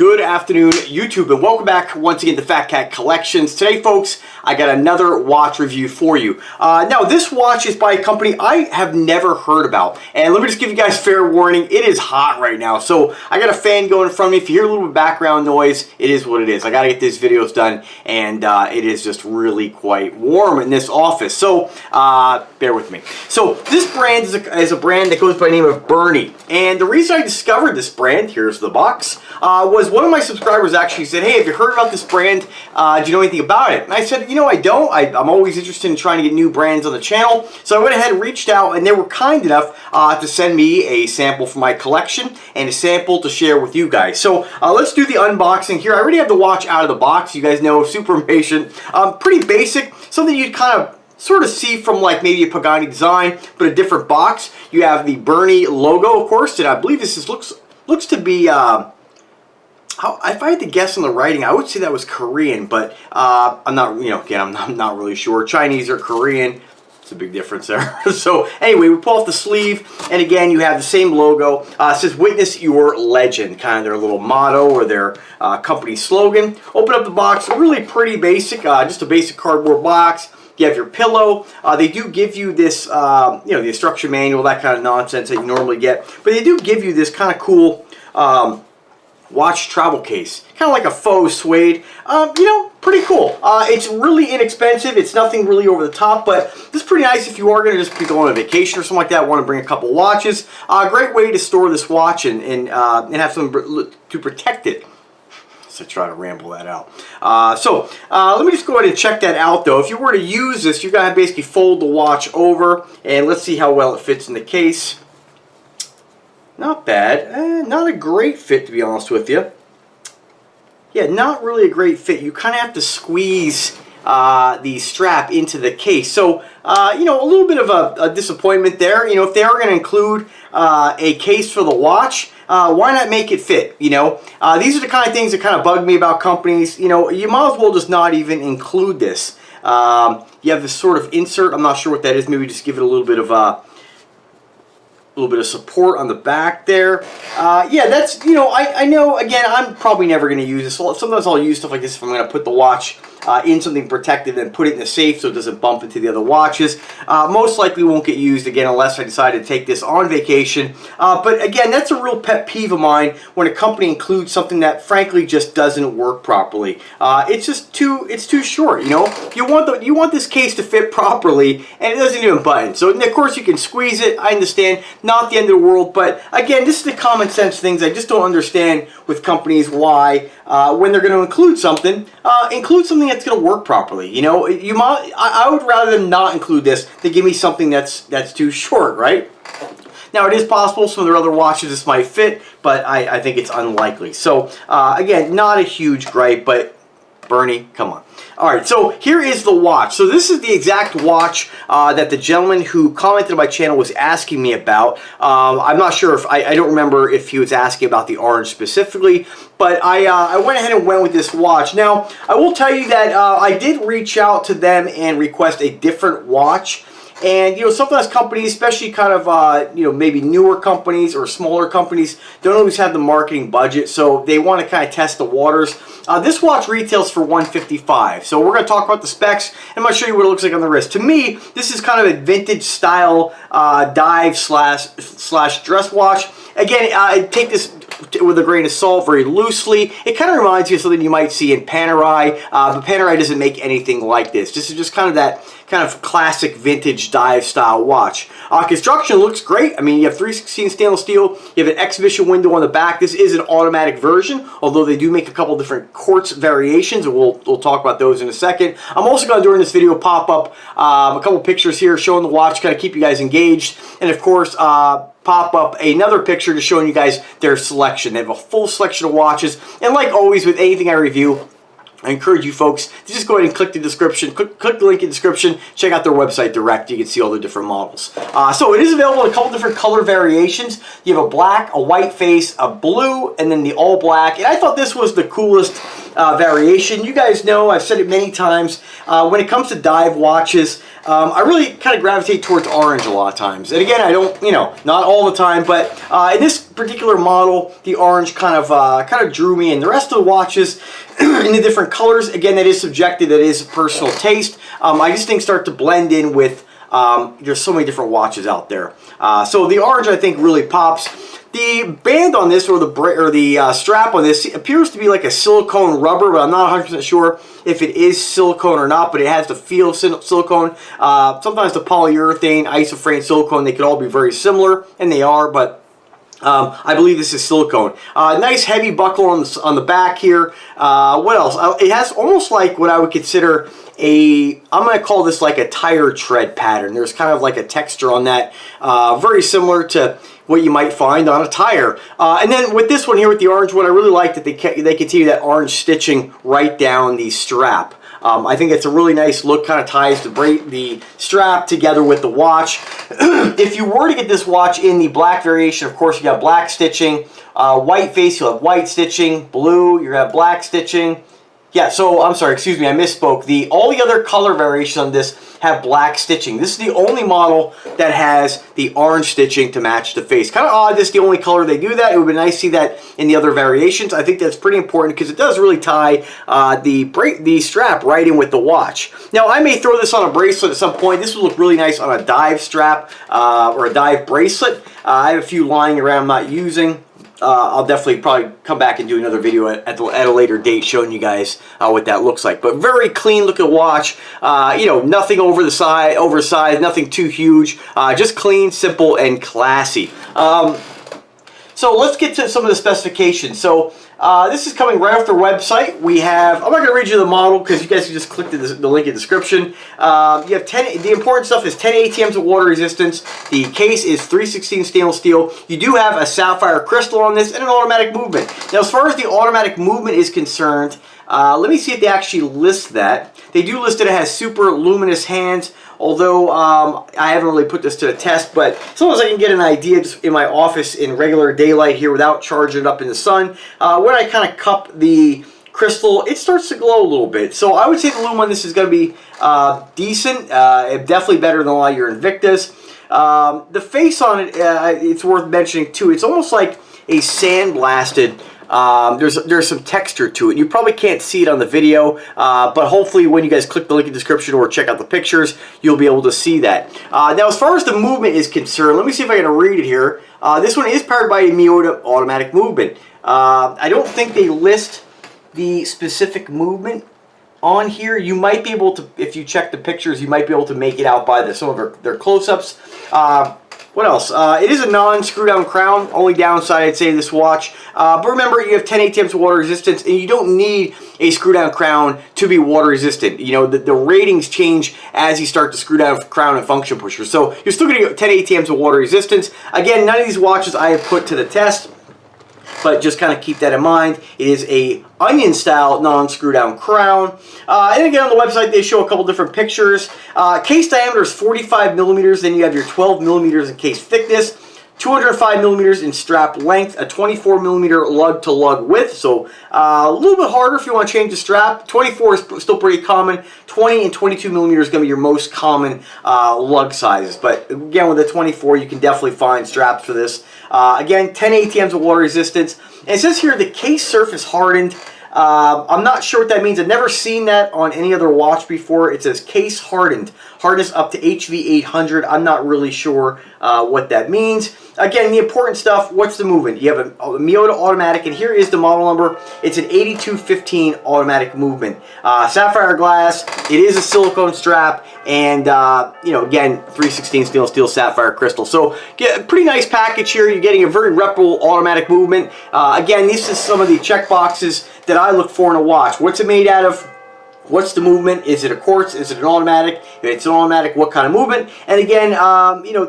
Good afternoon, YouTube, and welcome back once again to Fat Cat Collections. Today, folks, I got another watch review for you. Now, this watch is by a company I have never heard about. And let me just give you guys fair warning, it is hot right now. So, I got a fan going in front of me. If you hear a little bit of background noise, it is what it is. I got to get these videos done, and it is just really quite warm in this office. So, bear with me. So, this brand is a brand that goes by the name of Berny. And the reason I discovered this brand, here's the box, was one of my subscribers actually said, hey, have you heard about this brand? Do you know anything about it? And I said, you know, I don't. I'm always interested in trying to get new brands on the channel. So I went ahead and reached out, and they were kind enough to send me a sample for my collection and a sample to share with you guys. So let's do the unboxing here. I already have the watch out of the box. You guys know, super impatient. Pretty basic, something you'd kind of sort of see from like maybe a Pagani design, but a different box. You have the Berny logo, of course, and I believe this looks to be, if I had to guess on the writing, I would say that was Korean, but I'm not, again, I'm not really sure. Chinese or Korean, it's a big difference there. So anyway, we pull off the sleeve, and again, you have the same logo. It says, witness your legend, kind of their little motto or their company slogan. Open up the box, really pretty basic, just a basic cardboard box. You have your pillow. They do give you this, the instruction manual, that kind of nonsense that you normally get. But they do give you this kind of cool watch travel case. Kind of like a faux suede. Pretty cool. It's really inexpensive. It's nothing really over the top, but this is pretty nice if you are going to just be going on a vacation or something like that, want to bring a couple watches. Great way to store this watch and have something to protect it. To try to ramble that out. Let me just go ahead and check that out though. If you were to use this, you've got to basically fold the watch over, and let's see how well it fits in the case. Not bad. Not a great fit, to be honest with you. Yeah, not really a great fit. You kind of have to squeeze the strap into the case. So, a little bit of a disappointment there. If they are going to include a case for the watch, why not make it fit? These are the kind of things that kind of bug me about companies. You might as well just not even include this. You have this sort of insert. I'm not sure what that is. Maybe just give it a little bit of support on the back there. Yeah, that's, I know, again, I'm probably never going to use this. Sometimes I'll use stuff like this if I'm going to put the watch in something protected and put it in the safe so it doesn't bump into the other watches. Most likely won't get used again unless I decide to take this on vacation. But again, that's a real pet peeve of mine when a company includes something that frankly just doesn't work properly. It's just too short. You want this case to fit properly, and it doesn't even button. So of course you can squeeze it. I understand, not the end of the world, but again, this is the common sense things I just don't understand with companies why when they're going to include something that's going to work properly. I would rather them not include this than give me something that's too short, right? Now, it is possible some of their other watches this might fit, but I think it's unlikely. So, again, not a huge gripe, but Berny, come on. Alright, so here is the watch. So this is the exact watch that the gentleman who commented on my channel was asking me about. I'm not sure if, I don't remember if he was asking about the orange specifically, but I went ahead and went with this watch. Now, I will tell you that I did reach out to them and request a different watch. And, sometimes companies, especially kind of, maybe newer companies or smaller companies, don't always have the marketing budget, so they want to kind of test the waters. This watch retails for $155, so we're going to talk about the specs, and I'm going to show you what it looks like on the wrist. To me, this is kind of a vintage style dive slash dress watch. Again, I take this with a grain of salt, very loosely. It kind of reminds you of something you might see in Panerai, but Panerai doesn't make anything like this. This is just kind of that kind of classic vintage dive style watch. Construction looks great. I mean, you have 316 stainless steel. You have an exhibition window on the back. This is an automatic version, although they do make a couple different quartz variations, and we'll talk about those in a second. I'm also going to, during this video, pop up a couple pictures here showing the watch, kind of keep you guys engaged, and of course, pop up another picture to showing you guys their selection. They have a full selection of watches, and like always with anything I review, I encourage you folks to just go ahead and click the description, click the link in the description, check out their website direct. You can see all the different models. So it is available in a couple different color variations. You have a black, a white face, a blue, and then the all black. And I thought this was the coolest variation. You guys know, I've said it many times, when it comes to dive watches, I really kind of gravitate towards orange a lot of times. And again, I don't, not all the time, but in this particular model, the orange kind of drew me in. The rest of the watches in the different colors, again, that is subjective, that is personal taste. I just think start to blend in with, there's so many different watches out there. So the orange, I think, really pops. The band on this, or the strap on this, appears to be like a silicone rubber, but I'm not 100% sure if it is silicone or not, but it has the feel of silicone. Sometimes the polyurethane, isofrane, silicone, they could all be very similar, and they are, but I believe this is silicone. Nice heavy buckle on the back here. What else? It has almost like what I would consider I'm going to call this like a tire tread pattern. There's kind of like a texture on that, very similar to what you might find on a tire. And then with this one here, with the orange one, I really like that they continue that orange stitching right down the strap. I think it's a really nice look, kind of ties the strap together with the watch. If you were to get this watch in the black variation, of course, you got black stitching. White face, you'll have white stitching. Blue, you have black stitching. Yeah, so, I'm sorry, excuse me, I misspoke. All the other color variations on this have black stitching. This is the only model that has the orange stitching to match the face. Kind of odd, this is the only color they do that. It would be nice to see that in the other variations. I think that's pretty important because it does really tie the strap right in with the watch. Now, I may throw this on a bracelet at some point. This would look really nice on a dive strap or a dive bracelet. I have a few lying around I'm not using. I'll definitely probably come back and do another video at a later date showing you guys what that looks like. But very clean looking watch. Nothing oversized, nothing too huge. Just clean, simple, and classy. So let's get to some of the specifications. So this is coming right off their website. We have, I'm not going to read you the model because you guys can just click the link in the description. You have the important stuff is 10 ATMs of water resistance. The case is 3/16 stainless steel. You do have a sapphire crystal on this and an automatic movement. Now, as far as the automatic movement is concerned, let me see if they actually list that. They do list that it has super luminous hands, although I haven't really put this to the test, but as long as I can get an idea just in my office in regular daylight here without charging it up in the sun, when I kind of cup the crystal, it starts to glow a little bit. So I would say the lume on this is going to be decent, definitely better than a lot of your Invictas. The face on it, it's worth mentioning too. It's almost like a sandblasted. There's some texture to it. You probably can't see it on the video, but hopefully when you guys click the link in the description or check out the pictures, you'll be able to see that. Now, as far as the movement is concerned, let me see if I can read it here. This one is powered by a Miyota automatic movement. I don't think they list the specific movement on here. You might be able to, if you check the pictures, you might be able to make it out by some of their close-ups. What else? It is a non-screw-down crown. Only downside, I'd say, this watch. But remember, you have 10 ATMs of water resistance, and you don't need a screw-down crown to be water-resistant. The ratings change as you start to screw down crown and function pusher. So you're still going to get 10 ATMs of water resistance. Again, none of these watches I have put to the test, but just kind of keep that in mind. It is a onion-style non-screw-down crown. And again, on the website, they show a couple different pictures. Case diameter is 45 millimeters. Then you have your 12 millimeters in case thickness, 205 millimeters in strap length, a 24 millimeter lug-to-lug width. So a little bit harder if you want to change the strap. 24 is still pretty common. 20 and 22 millimeters is going to be your most common lug sizes. But again, with the 24, you can definitely find straps for this. Again, 10 ATMs of water resistance. And it says here the case surface hardened. I'm not sure what that means. I've never seen that on any other watch before. It says case hardened. Hardness up to HV800. I'm not really sure what that means. Again, the important stuff, what's the movement? You have a Miyota automatic, and here is the model number. It's an 8215 automatic movement. Sapphire glass, it is a silicone strap, and again, 3/16 stainless steel sapphire crystal. So get a pretty nice package here. You're getting a very reputable automatic movement. Again, this is some of the check boxes that I look for in a watch. What's it made out of? What's the movement? Is it a quartz? Is it an automatic? If it's an automatic, what kind of movement? And again,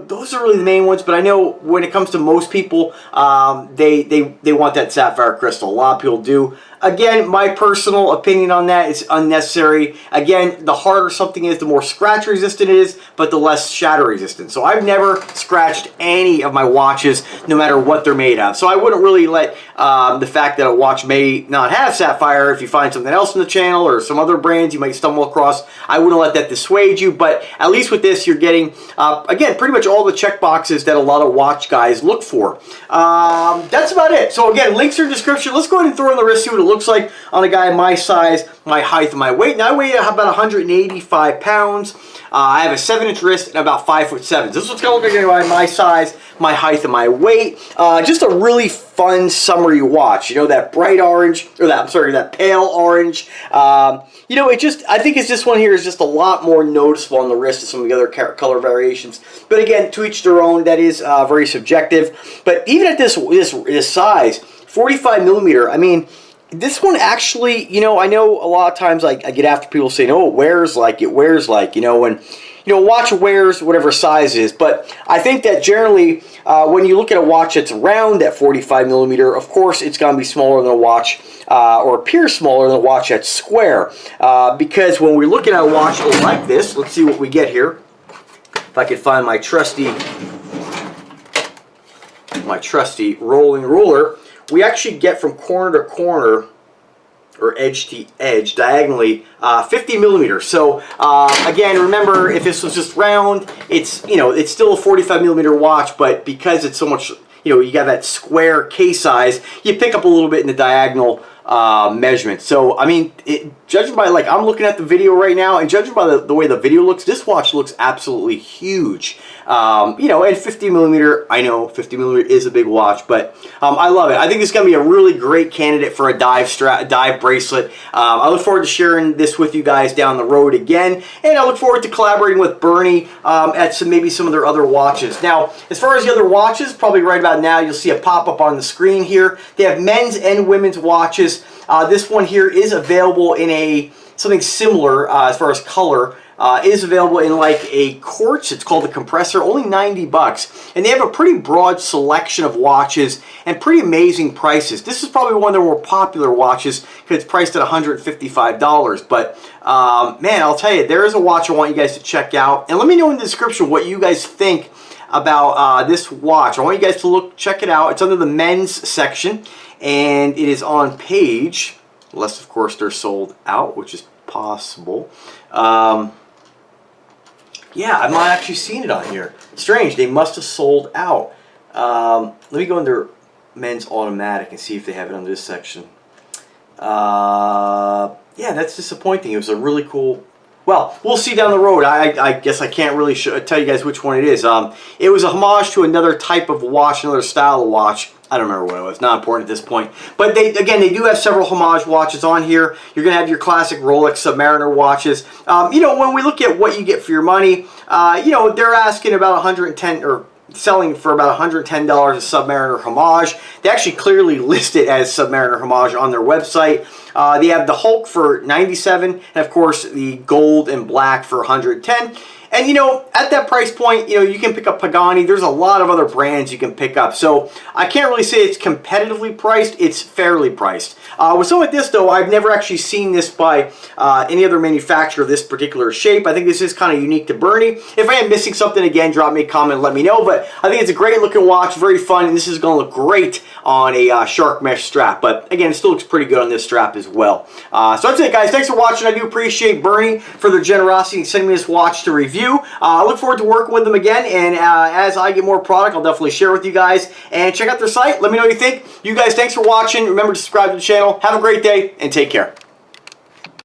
those are really the main ones. But I know when it comes to most people, they want that sapphire crystal. A lot of people do. Again, my personal opinion on that is unnecessary. Again, the harder something is, the more scratch resistant it is, but the less shatter resistant. So I've never scratched any of my watches, no matter what they're made of. So I wouldn't really let the fact that a watch may not have sapphire, if you find something else in the channel or some other brand brands you might stumble across. I wouldn't let that dissuade you, but at least with this, you're getting, again, pretty much all the check boxes that a lot of watch guys look for. That's about it. So again, links are in the description. Let's go ahead and throw on the wrist, see what it looks like on a guy my size, my height, and my weight. Now I weigh about 185 pounds. I have a 7-inch wrist and about 5'7". This is what's going to look like my size, my height, and my weight. Just a really fun summery watch. You know, that bright orange, or that, I'm sorry, that pale orange. You know, I think it's this one here is just a lot more noticeable on the wrist than some of the other color variations. But again, to each their own. That is very subjective. But even at this size, 45 millimeter, I mean, this one actually, you know, I know a lot of times I get after people saying, oh, it wears like, you know, when, you know, watch wears whatever size is. But I think that generally, when you look at a watch that's around that 45 millimeter, of course, it's going to be smaller than a watch, or appear smaller than a watch that's square. Because when we're looking at a watch like this, let's see what we get here. If I could find my trusty rolling ruler. We actually get from corner to corner, or edge to edge, diagonally, 50 millimeters. So again, remember, if this was just round, it's, you know, it's still a 45 millimeter watch, but because it's so much, you know, you got that square case size, you pick up a little bit in the diagonal measurement. So I mean, judging by, like, I'm looking at the video right now, and judging by the way the video looks, this watch looks absolutely huge. You know, and 50 millimeter, I know 50 millimeter is a big watch, but I love it. I think this is going to be a really great candidate for a dive bracelet. I look forward to sharing this with you guys down the road again, and I look forward to collaborating with Berny at maybe some of their other watches. Now, as far as the other watches, probably right about now, you'll see a pop-up on the screen here. They have men's and women's watches. This one here is available in something similar as far as color. Is available in like a quartz. It's called the compressor, only 90 bucks. And they have a pretty broad selection of watches and pretty amazing prices. This is probably one of their more popular watches because it's priced at $155. But man, I'll tell you, there is a watch I want you guys to check out. And let me know in the description what you guys think about this watch. I want you guys to check it out. It's under the men's section, and it is on page, unless of course they're sold out, which is possible. Yeah, I'm not actually seeing it on here. Strange, they must have sold out. Let me go under men's automatic and see if they have it under this section. Yeah, that's disappointing. It was a really cool... Well, we'll see down the road. I guess I can't really tell you guys which one it is. It was a homage to another type of watch, another style of watch. I don't remember what it was. Not important at this point. But they do have several homage watches on here. You're going to have your classic Rolex Submariner watches. You know, when we look at what you get for your money, you know, they're asking about 110 or selling for about $110 a Submariner homage. They actually clearly list it as Submariner homage on their website. They have the Hulk for $97, and of course the gold and black for $110. And you know, at that price point, you know, you can pick up Pagani. There's a lot of other brands you can pick up. So I can't really say it's competitively priced. It's fairly priced. With something like this, though, I've never actually seen this by any other manufacturer of this particular shape. I think this is kind of unique to Berny. If I am missing something, again, drop me a comment and let me know. But I think it's a great looking watch, very fun, and this is going to look great on a shark mesh strap. But again, it still looks pretty good on this strap as well. So that's it, guys. Thanks for watching. I do appreciate Berny for their generosity in sending me this watch to review. I look forward to working with them again, and as I get more product, I'll definitely share with you guys. And check out their site. Let me know what you think. You guys, thanks for watching. Remember to subscribe to the channel. Have a great day, and take care.